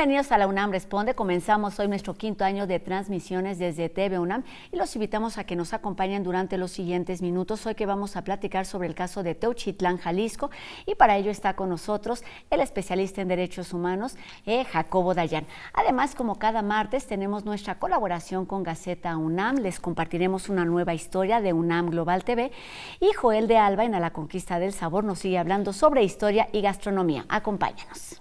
Bienvenidos a la UNAM Responde. Comenzamos hoy nuestro 5º año de transmisiones desde TV UNAM y los invitamos a que nos acompañen durante los siguientes minutos. Hoy que vamos a platicar sobre el caso de Teuchitlán, Jalisco, y para ello está con nosotros el especialista en derechos humanos, Jacobo Dayan. Además, como cada martes, tenemos nuestra colaboración con Gaceta UNAM. Les compartiremos una nueva historia de UNAM Global TV y Joel de Alba en A la Conquista del Sabor nos sigue hablando sobre historia y gastronomía. Acompáñanos.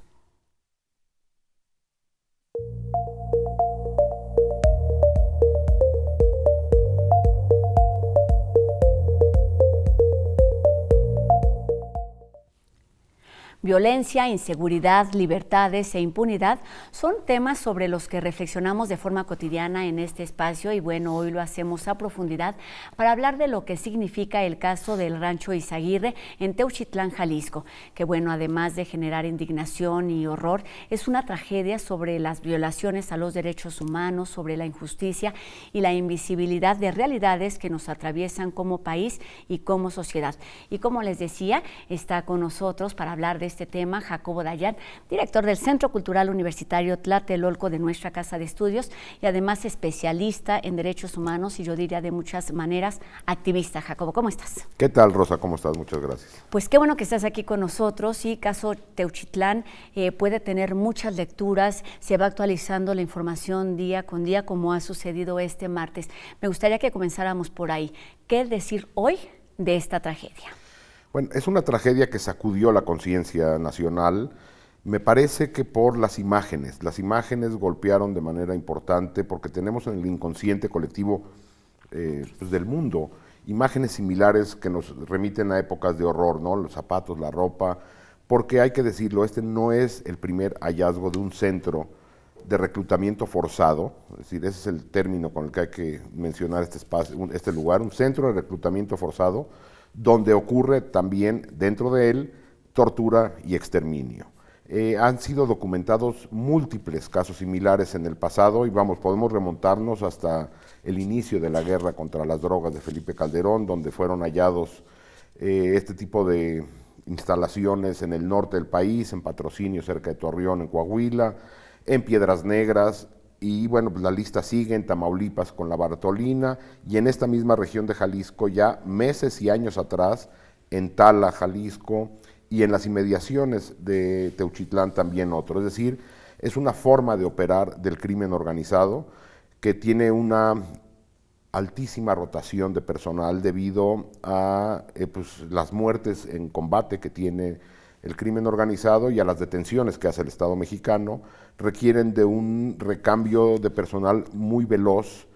Violencia, inseguridad, libertades e impunidad son temas sobre los que reflexionamos de forma cotidiana en este espacio y bueno, hoy lo hacemos a profundidad para hablar de lo que significa el caso del Rancho Izaguirre en Teuchitlán, Jalisco, que bueno, además de generar indignación y horror, es una tragedia sobre las violaciones a los derechos humanos, sobre la injusticia y la invisibilidad de realidades que nos atraviesan como país y como sociedad. Y como les decía, está con nosotros para hablar de este tema Jacobo Dayan, director del Centro Cultural Universitario Tlatelolco de nuestra Casa de Estudios y además especialista en derechos humanos y yo diría de muchas maneras activista. Jacobo, ¿cómo estás? ¿Qué tal, Rosa? ¿Cómo estás? Muchas gracias. Pues qué bueno que estás aquí con nosotros y caso Teuchitlán puede tener muchas lecturas, se va actualizando la información día con día como ha sucedido este martes. Me gustaría que comenzáramos por ahí. ¿Qué decir hoy de esta tragedia? Bueno, es una tragedia que sacudió la conciencia nacional. Me parece que por las imágenes golpearon de manera importante porque tenemos en el inconsciente colectivo pues del mundo imágenes similares que nos remiten a épocas de horror, ¿no? Los zapatos, la ropa, porque hay que decirlo, este no es el primer hallazgo de un centro de reclutamiento forzado, es decir, ese es el término con el que hay que mencionar este espacio, este lugar, un centro de reclutamiento forzado, donde ocurre también dentro de él tortura y exterminio. Han sido documentados múltiples casos similares en el pasado y podemos remontarnos hasta el inicio de la guerra contra las drogas de Felipe Calderón, donde fueron hallados este tipo de instalaciones en el norte del país, en Patrocinio, cerca de Torreón, en Coahuila, en Piedras Negras, y bueno, pues la lista sigue en Tamaulipas con la Bartolina y en esta misma región de Jalisco ya meses y años atrás, en Tala, Jalisco, y en las inmediaciones de Teuchitlán también otro. Es decir, es una forma de operar del crimen organizado que tiene una altísima rotación de personal debido a pues, las muertes en combate que tiene el crimen organizado y a las detenciones que hace el Estado mexicano, requieren de un recambio de personal muy veloz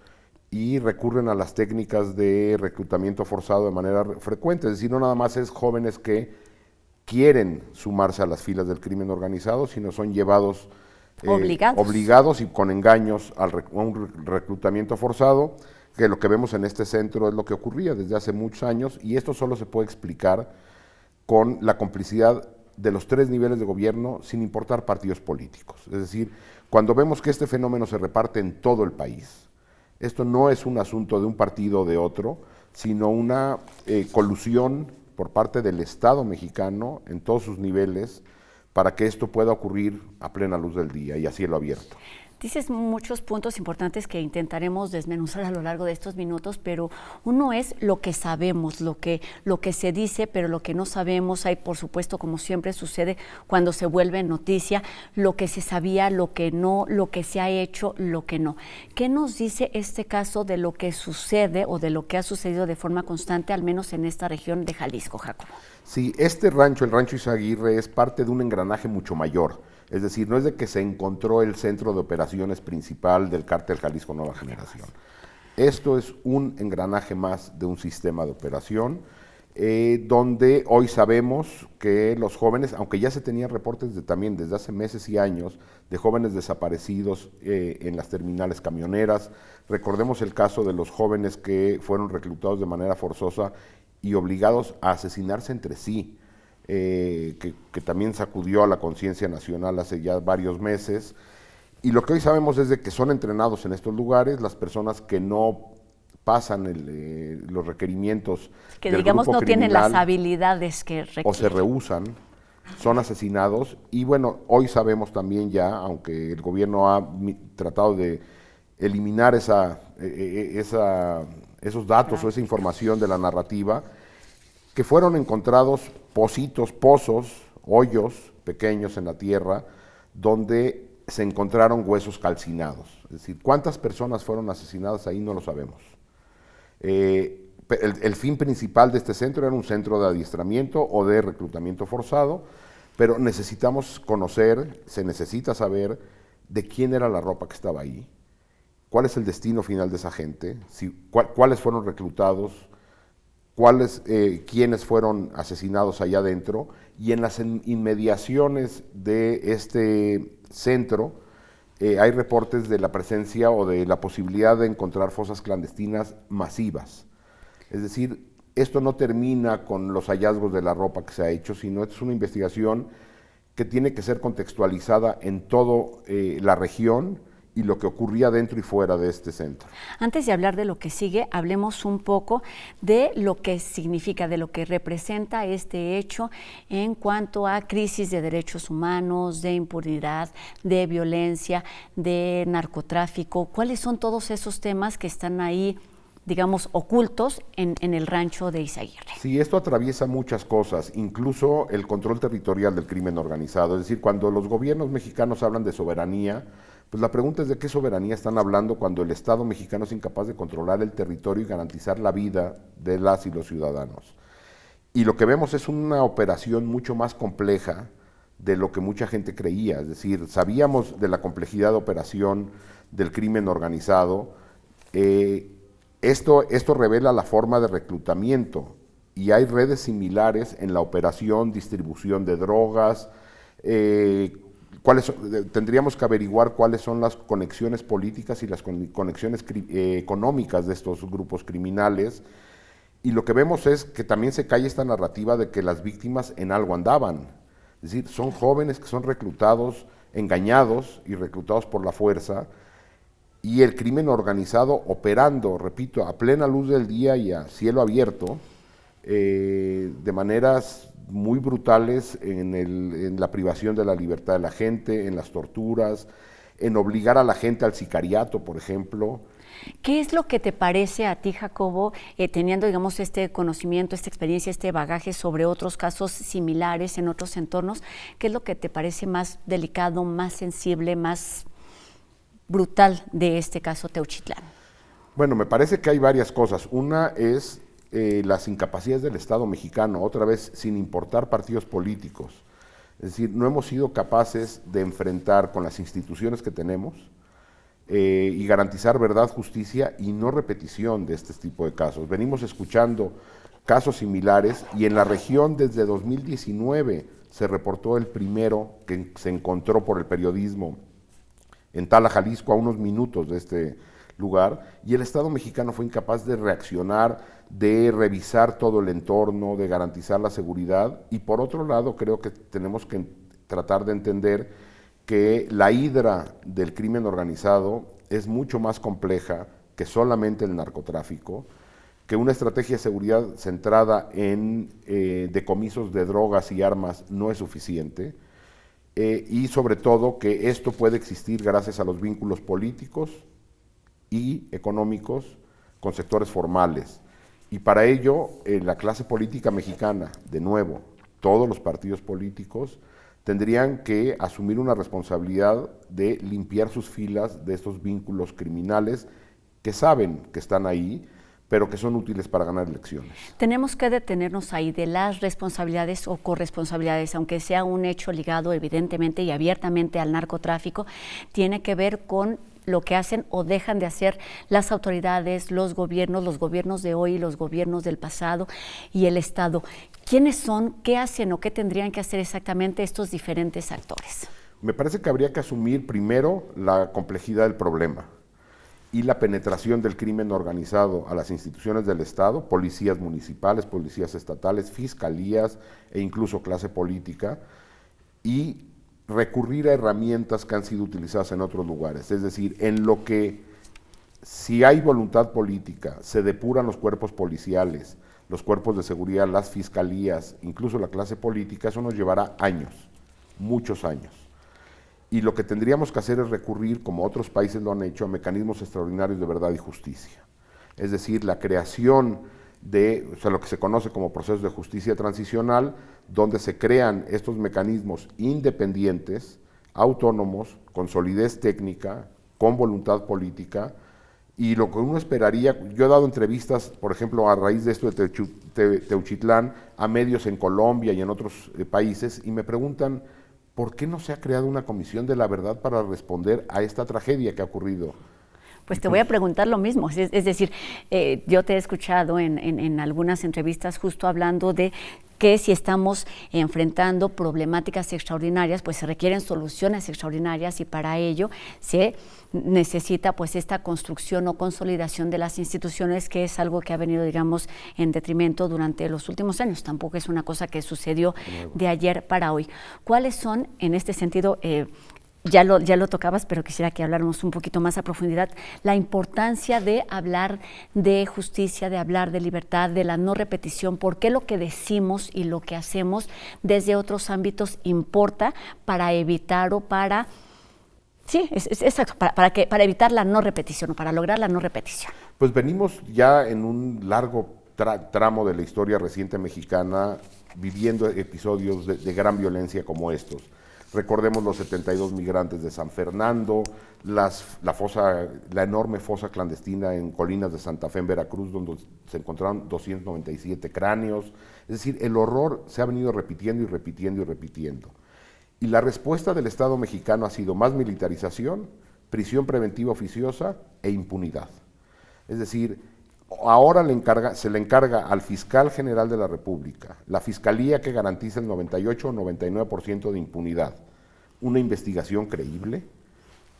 y recurren a las técnicas de reclutamiento forzado de manera frecuente, es decir, no nada más es jóvenes que quieren sumarse a las filas del crimen organizado, sino son llevados obligados y con engaños a un reclutamiento forzado, que lo que vemos en este centro es lo que ocurría desde hace muchos años y esto solo se puede explicar con la complicidad de los 3 niveles de gobierno sin importar partidos políticos. Es decir, cuando vemos que este fenómeno se reparte en todo el país, esto no es un asunto de un partido o de otro, sino una colusión por parte del Estado mexicano en todos sus niveles para que esto pueda ocurrir a plena luz del día y a cielo abierto. Dices muchos puntos importantes que intentaremos desmenuzar a lo largo de estos minutos, pero uno es lo que sabemos, lo que se dice, pero lo que no sabemos. Hay, por supuesto, como siempre sucede cuando se vuelve noticia, lo que se sabía, lo que no, lo que se ha hecho, lo que no. ¿Qué nos dice este caso de lo que sucede o de lo que ha sucedido de forma constante, al menos en esta región de Jalisco, Jacobo? Sí, este rancho, el Rancho Izaguirre, es parte de un engranaje mucho mayor. Es decir, no es de que se encontró el centro de operaciones principal del Cártel Jalisco Nueva Generación. Esto es un engranaje más de un sistema de operación donde hoy sabemos que los jóvenes, aunque ya se tenían reportes también desde hace meses y años de jóvenes desaparecidos en las terminales camioneras, recordemos el caso de los jóvenes que fueron reclutados de manera forzosa y obligados a asesinarse entre sí, que también sacudió a la conciencia nacional hace ya varios meses. Y lo que hoy sabemos es de que son entrenados en estos lugares las personas que no pasan los requerimientos que del digamos grupo no tienen criminal, las habilidades que requieren. o se rehúsan son asesinados y bueno, hoy sabemos también ya, aunque el gobierno ha tratado de eliminar esos datos o esa información de la narrativa, que fueron encontrados pozos, hoyos pequeños en la tierra, donde se encontraron huesos calcinados. Es decir, cuántas personas fueron asesinadas ahí no lo sabemos. El fin principal de este centro era un centro de adiestramiento o de reclutamiento forzado, pero necesitamos conocer, se necesita saber de quién era la ropa que estaba ahí, cuál es el destino final de esa gente, cuáles fueron reclutados, quiénes fueron asesinados allá adentro, y en las inmediaciones de este centro hay reportes de la presencia o de la posibilidad de encontrar fosas clandestinas masivas. Es decir, esto no termina con los hallazgos de la ropa que se ha hecho, sino es una investigación que tiene que ser contextualizada en toda la región y lo que ocurría dentro y fuera de este centro. Antes de hablar de lo que sigue, hablemos un poco de lo que significa, de lo que representa este hecho en cuanto a crisis de derechos humanos, de impunidad, de violencia, de narcotráfico. ¿Cuáles son todos esos temas que están ahí, digamos, ocultos en el rancho de Izaguirre? Sí, esto atraviesa muchas cosas, incluso el control territorial del crimen organizado. Es decir, cuando los gobiernos mexicanos hablan de soberanía, pues la pregunta es de qué soberanía están hablando cuando el Estado mexicano es incapaz de controlar el territorio y garantizar la vida de las y los ciudadanos. Y lo que vemos es una operación mucho más compleja de lo que mucha gente creía. Es decir, sabíamos de la complejidad de operación del crimen organizado. Esto revela la forma de reclutamiento y hay redes similares en la operación, distribución de drogas. Tendríamos que averiguar cuáles son las conexiones políticas y las conexiones económicas de estos grupos criminales. Y lo que vemos es que también se cae esta narrativa de que las víctimas en algo andaban. Es decir, son jóvenes que son reclutados, engañados y reclutados por la fuerza, y el crimen organizado operando, repito, a plena luz del día y a cielo abierto, de maneras muy brutales en la privación de la libertad de la gente, en las torturas, en obligar a la gente al sicariato, por ejemplo. ¿Qué es lo que te parece a ti, Jacobo, teniendo, digamos, este conocimiento, esta experiencia, este bagaje sobre otros casos similares en otros entornos? ¿Qué es lo que te parece más delicado, más sensible, más brutal de este caso Teuchitlán? Bueno, me parece que hay varias cosas. Una es las incapacidades del Estado mexicano, otra vez sin importar partidos políticos. Es decir, no hemos sido capaces de enfrentar con las instituciones que tenemos y garantizar verdad, justicia y no repetición de este tipo de casos. Venimos escuchando casos similares y en la región desde 2019 se reportó el primero que se encontró por el periodismo en Tala, Jalisco, a unos minutos de este lugar, y el Estado mexicano fue incapaz de reaccionar, de revisar todo el entorno, de garantizar la seguridad, y por otro lado creo que tenemos que tratar de entender que la hidra del crimen organizado es mucho más compleja que solamente el narcotráfico, que una estrategia de seguridad centrada en decomisos de drogas y armas no es suficiente, y sobre todo que esto puede existir gracias a los vínculos políticos y económicos con sectores formales. Y para ello, la clase política mexicana, de nuevo, todos los partidos políticos, tendrían que asumir una responsabilidad de limpiar sus filas de estos vínculos criminales que saben que están ahí, pero que son útiles para ganar elecciones. Tenemos que detenernos ahí de las responsabilidades o corresponsabilidades, aunque sea un hecho ligado evidentemente y abiertamente al narcotráfico, tiene que ver con lo que hacen o dejan de hacer las autoridades, los gobiernos de hoy, los gobiernos del pasado y el Estado. ¿Quiénes son? ¿Qué hacen o qué tendrían que hacer exactamente estos diferentes actores? Me parece que habría que asumir primero la complejidad del problema y la penetración del crimen organizado a las instituciones del Estado, policías municipales, policías estatales, fiscalías e incluso clase política, y recurrir a herramientas que han sido utilizadas en otros lugares. Es decir, en lo que, si hay voluntad política, se depuran los cuerpos policiales, los cuerpos de seguridad, las fiscalías, incluso la clase política, eso nos llevará años, muchos años. Y lo que tendríamos que hacer es recurrir, como otros países lo han hecho, a mecanismos extraordinarios de verdad y justicia. Es decir, la creación de, o sea, lo que se conoce como procesos de justicia transicional, donde se crean estos mecanismos independientes, autónomos, con solidez técnica, con voluntad política, y lo que uno esperaría, yo he dado entrevistas, por ejemplo, a raíz de esto de Teuchitlán, a medios en Colombia y en otros países, y me preguntan, ¿por qué no se ha creado una comisión de la verdad para responder a esta tragedia que ha ocurrido? Pues te voy a preguntar lo mismo, es decir, yo te he escuchado en algunas entrevistas justo hablando de que si estamos enfrentando problemáticas extraordinarias, pues se requieren soluciones extraordinarias y para ello se necesita pues esta construcción o consolidación de las instituciones, que es algo que ha venido, digamos, en detrimento durante los últimos años. Tampoco es una cosa que sucedió de ayer para hoy. ¿Cuáles son, en este sentido, ya lo tocabas, pero quisiera que habláramos un poquito más a profundidad, la importancia de hablar de justicia, de hablar de libertad, de la no repetición? ¿Por qué lo que decimos y lo que hacemos desde otros ámbitos importa para evitar o para... Sí, exacto, para evitar la no repetición o para lograr la no repetición? Pues venimos ya en un largo tramo de la historia reciente mexicana viviendo episodios de gran violencia como estos. Recordemos los 72 migrantes de San Fernando, la enorme fosa clandestina en Colinas de Santa Fe, en Veracruz, donde se encontraron 297 cráneos. Es decir, el horror se ha venido repitiendo y repitiendo y repitiendo. Y la respuesta del Estado mexicano ha sido más militarización, prisión preventiva oficiosa e impunidad. Es decir, ahora se le encarga al fiscal general de la República, la fiscalía que garantiza el 98 o 99% de impunidad, una investigación creíble.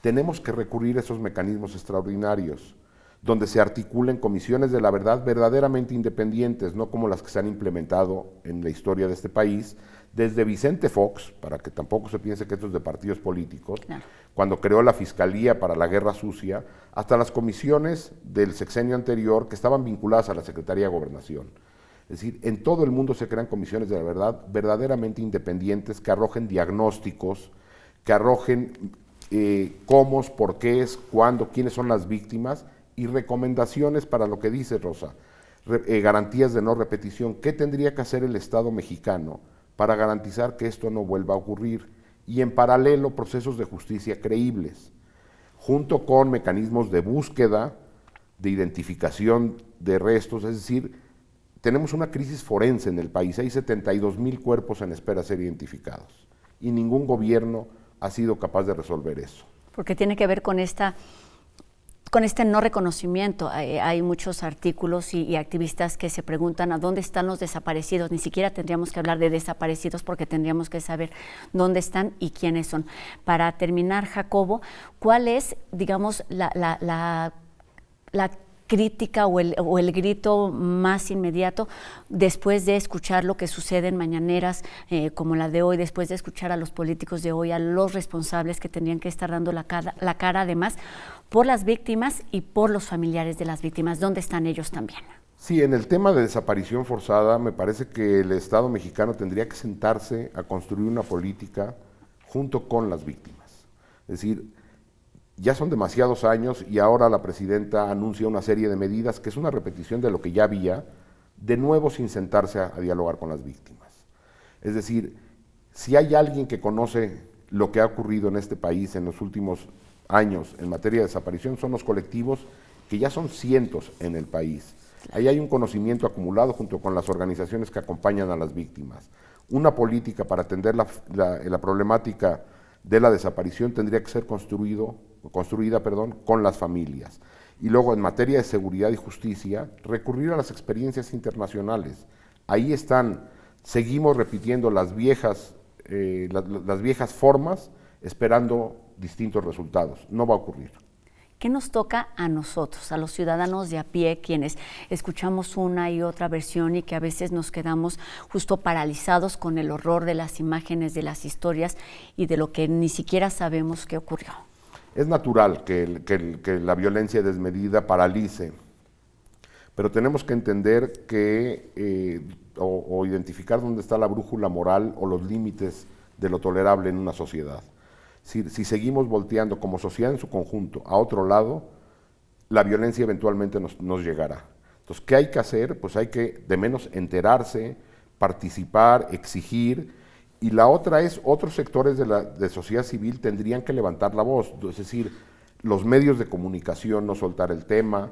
Tenemos que recurrir a esos mecanismos extraordinarios, donde se articulen comisiones de la verdad verdaderamente independientes, no como las que se han implementado en la historia de este país, desde Vicente Fox, para que tampoco se piense que esto es de partidos políticos, claro, cuando creó la Fiscalía para la Guerra Sucia, hasta las comisiones del sexenio anterior que estaban vinculadas a la Secretaría de Gobernación. Es decir, en todo el mundo se crean comisiones de la verdad verdaderamente independientes que arrojen diagnósticos, que arrojen cómo, por qué, cuándo, quiénes son las víctimas y recomendaciones para lo que dice Rosa, garantías de no repetición. ¿Qué tendría que hacer el Estado mexicano para garantizar que esto no vuelva a ocurrir? Y en paralelo, procesos de justicia creíbles, junto con mecanismos de búsqueda, de identificación de restos. Es decir, tenemos una crisis forense en el país, hay 72,000 cuerpos en espera de ser identificados y ningún gobierno ha sido capaz de resolver eso. Porque tiene que ver con este no reconocimiento. Hay muchos artículos y activistas que se preguntan a dónde están los desaparecidos. Ni siquiera tendríamos que hablar de desaparecidos porque tendríamos que saber dónde están y quiénes son. Para terminar, Jacobo, ¿cuál es, digamos, la crítica o el grito más inmediato después de escuchar lo que sucede en mañaneras como la de hoy, después de escuchar a los políticos de hoy, a los responsables que tendrían que estar dando la cara además por las víctimas y por los familiares de las víctimas? ¿Dónde están ellos también? Sí, en el tema de desaparición forzada me parece que el Estado mexicano tendría que sentarse a construir una política junto con las víctimas. Es decir, ya son demasiados años y ahora la presidenta anuncia una serie de medidas que es una repetición de lo que ya había, de nuevo sin sentarse a dialogar con las víctimas. Es decir, si hay alguien que conoce lo que ha ocurrido en este país en los últimos años en materia de desaparición, son los colectivos, que ya son cientos en el país. Ahí hay un conocimiento acumulado junto con las organizaciones que acompañan a las víctimas. Una política para atender la problemática de la desaparición tendría que ser construida con las familias. Y luego, en materia de seguridad y justicia, recurrir a las experiencias internacionales. Ahí están, seguimos repitiendo las viejas formas, esperando distintos resultados. No va a ocurrir. ¿Qué nos toca a nosotros, a los ciudadanos de a pie, quienes escuchamos una y otra versión y que a veces nos quedamos justo paralizados con el horror de las imágenes, de las historias y de lo que ni siquiera sabemos qué ocurrió? Es natural que la violencia desmedida paralice, pero tenemos que entender que, o identificar dónde está la brújula moral o los límites de lo tolerable en una sociedad. Si seguimos volteando como sociedad en su conjunto a otro lado, la violencia eventualmente nos llegará. Entonces, ¿qué hay que hacer? Pues hay que de menos enterarse, participar, exigir, y la otra es, otros sectores de sociedad civil tendrían que levantar la voz, es decir, los medios de comunicación no soltar el tema.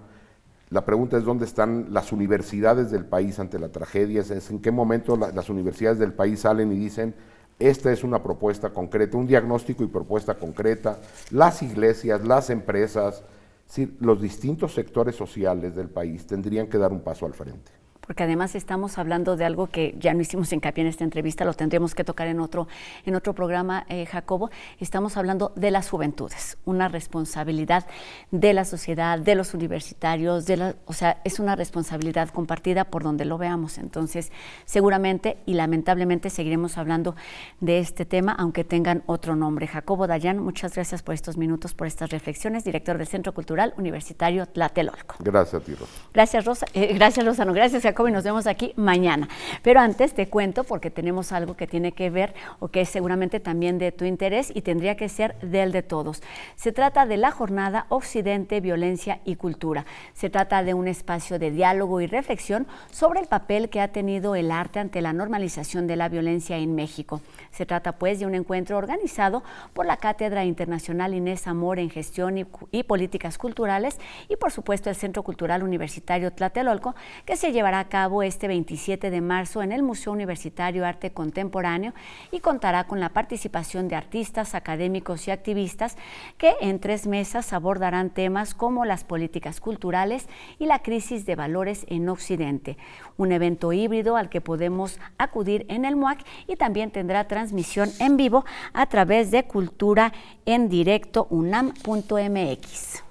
La pregunta es dónde están las universidades del país ante la tragedia, es en qué momento las universidades del país salen y dicen, esta es una propuesta concreta, un diagnóstico y propuesta concreta, las iglesias, las empresas, sí, los distintos sectores sociales del país tendrían que dar un paso al frente. Porque además estamos hablando de algo que ya no hicimos hincapié en esta entrevista, lo tendríamos que tocar en otro programa, Jacobo. Estamos hablando de las juventudes, una responsabilidad de la sociedad, de los universitarios, o sea, es una responsabilidad compartida por donde lo veamos. Entonces, seguramente y lamentablemente seguiremos hablando de este tema, aunque tengan otro nombre. Jacobo Dayan, muchas gracias por estos minutos, por estas reflexiones, director del Centro Cultural Universitario Tlatelolco. Gracias a ti, Rosa. Gracias, Rosa. Gracias, Rosano. Gracias, Jacobo, y nos vemos aquí mañana. Pero antes te cuento, porque tenemos algo que tiene que ver o que es seguramente también de tu interés y tendría que ser del de todos. Se trata de la jornada Occidente, Violencia y Cultura. Se trata de un espacio de diálogo y reflexión sobre el papel que ha tenido el arte ante la normalización de la violencia en México. Se trata pues de un encuentro organizado por la Cátedra Internacional Inés Amor en Gestión y Políticas Culturales y por supuesto el Centro Cultural Universitario Tlatelolco, que se llevará a cabo este 27 de marzo en el Museo Universitario Arte Contemporáneo y contará con la participación de artistas, académicos y activistas que en 3 mesas abordarán temas como las políticas culturales y la crisis de valores en Occidente. Un evento híbrido al que podemos acudir en el MUAC y también tendrá transmisión en vivo a través de Cultura en Directo UNAM.mx.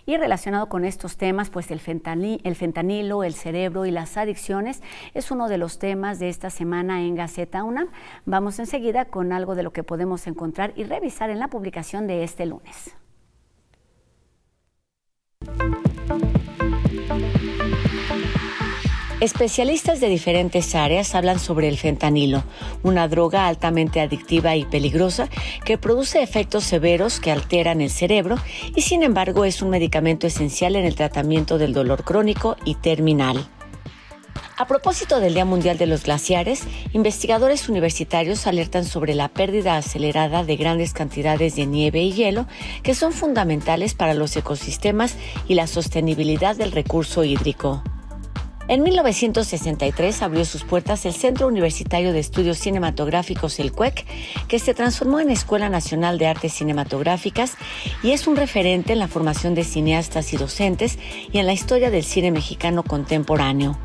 Y relacionado con estos temas, pues el fentanilo, el cerebro y las adicciones es uno de los temas de esta semana en Gaceta UNAM. Vamos enseguida con algo de lo que podemos encontrar y revisar en la publicación de este lunes. Especialistas de diferentes áreas hablan sobre el fentanilo, una droga altamente adictiva y peligrosa que produce efectos severos que alteran el cerebro y sin embargo es un medicamento esencial en el tratamiento del dolor crónico y terminal. A propósito del Día Mundial de los Glaciares, investigadores universitarios alertan sobre la pérdida acelerada de grandes cantidades de nieve y hielo que son fundamentales para los ecosistemas y la sostenibilidad del recurso hídrico. En 1963 abrió sus puertas el Centro Universitario de Estudios Cinematográficos, el CUEC, que se transformó en Escuela Nacional de Artes Cinematográficas y es un referente en la formación de cineastas y docentes y en la historia del cine mexicano contemporáneo.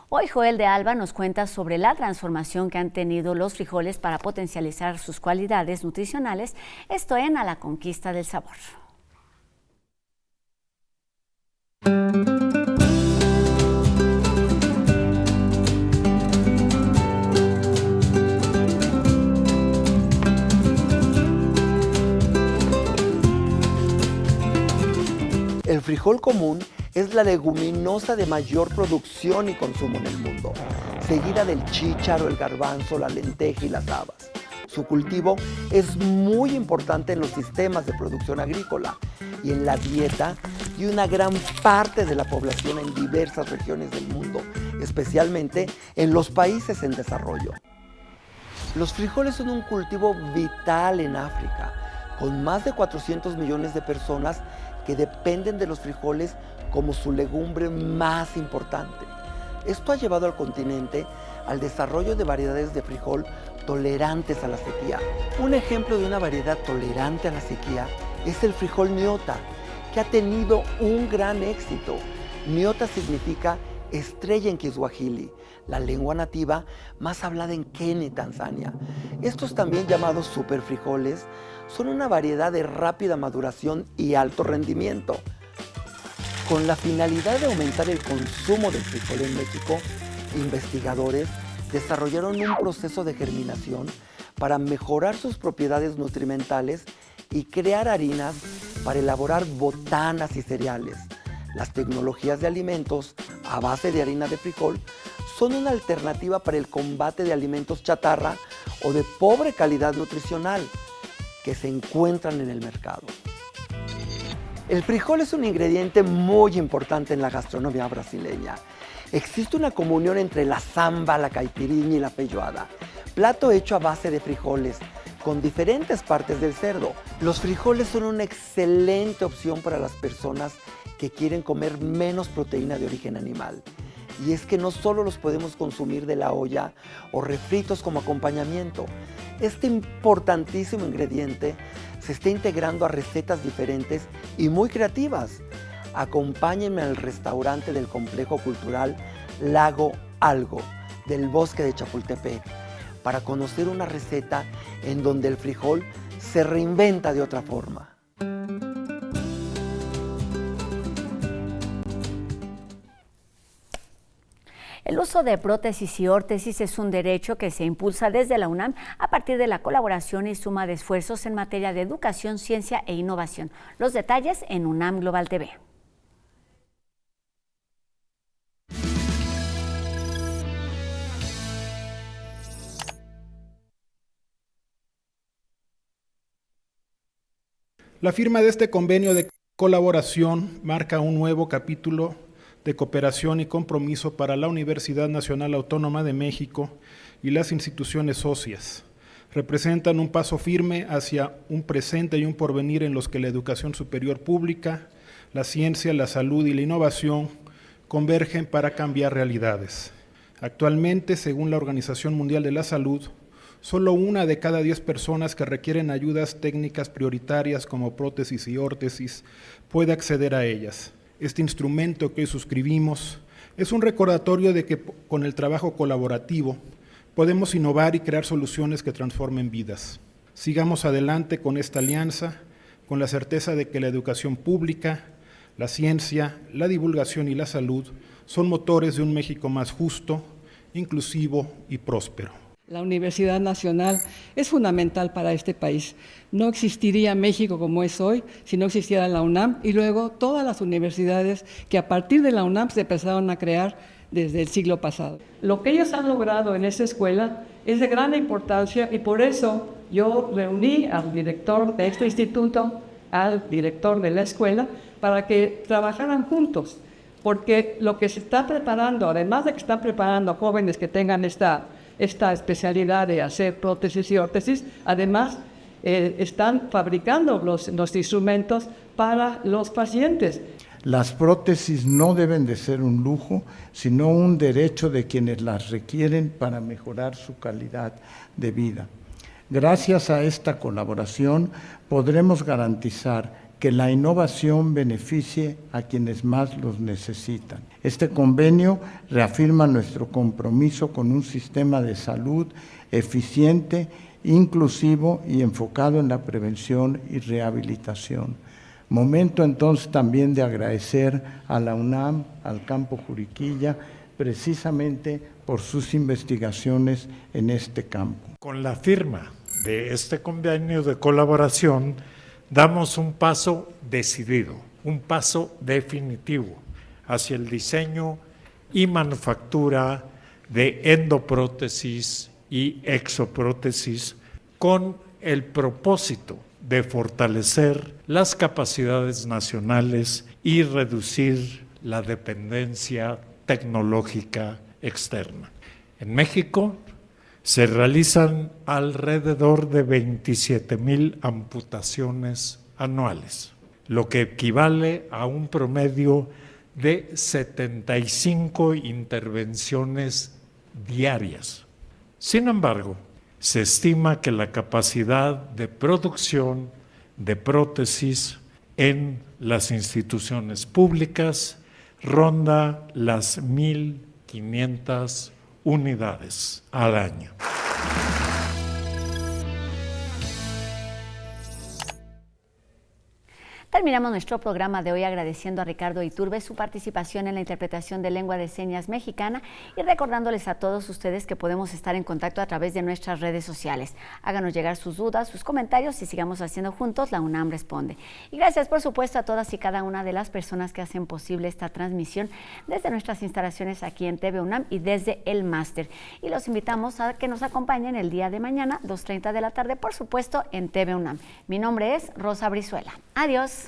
Hoy Joel de Alba nos cuenta sobre la transformación que han tenido los frijoles para potencializar sus cualidades nutricionales, esto en A la Conquista del Sabor. El frijol común es la leguminosa de mayor producción y consumo en el mundo, seguida del chícharo, el garbanzo, la lenteja y las habas. Su cultivo es muy importante en los sistemas de producción agrícola y en la dieta de una gran parte de la población en diversas regiones del mundo, especialmente en los países en desarrollo. Los frijoles son un cultivo vital en África, con más de 400 millones de personas que dependen de los frijoles como su legumbre más importante. Esto ha llevado al continente al desarrollo de variedades de frijol tolerantes a la sequía. Un ejemplo de una variedad tolerante a la sequía es el frijol niota, que ha tenido un gran éxito. Niota significa estrella en Kiswahili, la lengua nativa más hablada en Kenia y Tanzania. Estos también llamados superfrijoles son una variedad de rápida maduración y alto rendimiento. Con la finalidad de aumentar el consumo del frijol en México, investigadores desarrollaron un proceso de germinación para mejorar sus propiedades nutrimentales y crear harinas para elaborar botanas y cereales. Las tecnologías de alimentos a base de harina de frijol son una alternativa para el combate de alimentos chatarra o de pobre calidad nutricional que se encuentran en el mercado. El frijol es un ingrediente muy importante en la gastronomía brasileña. Existe una comunión entre la samba, la caipirinha y la feijoada, plato hecho a base de frijoles con diferentes partes del cerdo. Los frijoles son una excelente opción para las personas que quieren comer menos proteína de origen animal. Y es que no solo los podemos consumir de la olla o refritos como acompañamiento. Este importantísimo ingrediente se está integrando a recetas diferentes y muy creativas. Acompáñenme al restaurante del Complejo Cultural Lago Algo del Bosque de Chapultepec para conocer una receta en donde el frijol se reinventa de otra forma. El uso de prótesis y órtesis es un derecho que se impulsa desde la UNAM a partir de la colaboración y suma de esfuerzos en materia de educación, ciencia e innovación. Los detalles en UNAM Global TV. La firma de este convenio de colaboración marca un nuevo capítulo de cooperación y compromiso para la Universidad Nacional Autónoma de México y las instituciones socias. Representan un paso firme hacia un presente y un porvenir en los que la educación superior pública, la ciencia, la salud y la innovación convergen para cambiar realidades. Actualmente, según la Organización Mundial de la Salud, solo 1 de cada 10 personas que requieren ayudas técnicas prioritarias como prótesis y órtesis puede acceder a ellas. Este instrumento que hoy suscribimos es un recordatorio de que con el trabajo colaborativo podemos innovar y crear soluciones que transformen vidas. Sigamos adelante con esta alianza, con la certeza de que la educación pública, la ciencia, la divulgación y la salud son motores de un México más justo, inclusivo y próspero. La Universidad Nacional es fundamental para este país. No existiría México como es hoy si no existiera la UNAM y luego todas las universidades que a partir de la UNAM se empezaron a crear desde el siglo pasado. Lo que ellos han logrado en esta escuela es de gran importancia y por eso yo reuní al director de este instituto, al director de la escuela, para que trabajaran juntos, porque lo que se está preparando, además de que están preparando a jóvenes que tengan esta especialidad de hacer prótesis y órtesis, además están fabricando los instrumentos para los pacientes. Las prótesis no deben de ser un lujo, sino un derecho de quienes las requieren para mejorar su calidad de vida. Gracias a esta colaboración podremos garantizar que la innovación beneficie a quienes más los necesitan. Este convenio reafirma nuestro compromiso con un sistema de salud eficiente, inclusivo y enfocado en la prevención y rehabilitación. Momento entonces también de agradecer a la UNAM, al Campo Juriquilla, precisamente por sus investigaciones en este campo. Con la firma de este convenio de colaboración, damos un paso decidido, un paso definitivo hacia el diseño y manufactura de endoprótesis y exoprótesis con el propósito de fortalecer las capacidades nacionales y reducir la dependencia tecnológica externa. En México se realizan alrededor de 27,000 amputaciones anuales, lo que equivale a un promedio de 75 intervenciones diarias. Sin embargo, se estima que la capacidad de producción de prótesis en las instituciones públicas ronda las 1,500 unidades al año. Terminamos nuestro programa de hoy agradeciendo a Ricardo Iturbe su participación en la interpretación de lengua de señas mexicana y recordándoles a todos ustedes que podemos estar en contacto a través de nuestras redes sociales. Háganos llegar sus dudas, sus comentarios y sigamos haciendo juntos La UNAM Responde. Y gracias, por supuesto, a todas y cada una de las personas que hacen posible esta transmisión desde nuestras instalaciones aquí en TV UNAM y desde el máster. Y los invitamos a que nos acompañen el día de mañana, 2:30 de la tarde, por supuesto, en TV UNAM. Mi nombre es Rosa Brizuela. Adiós.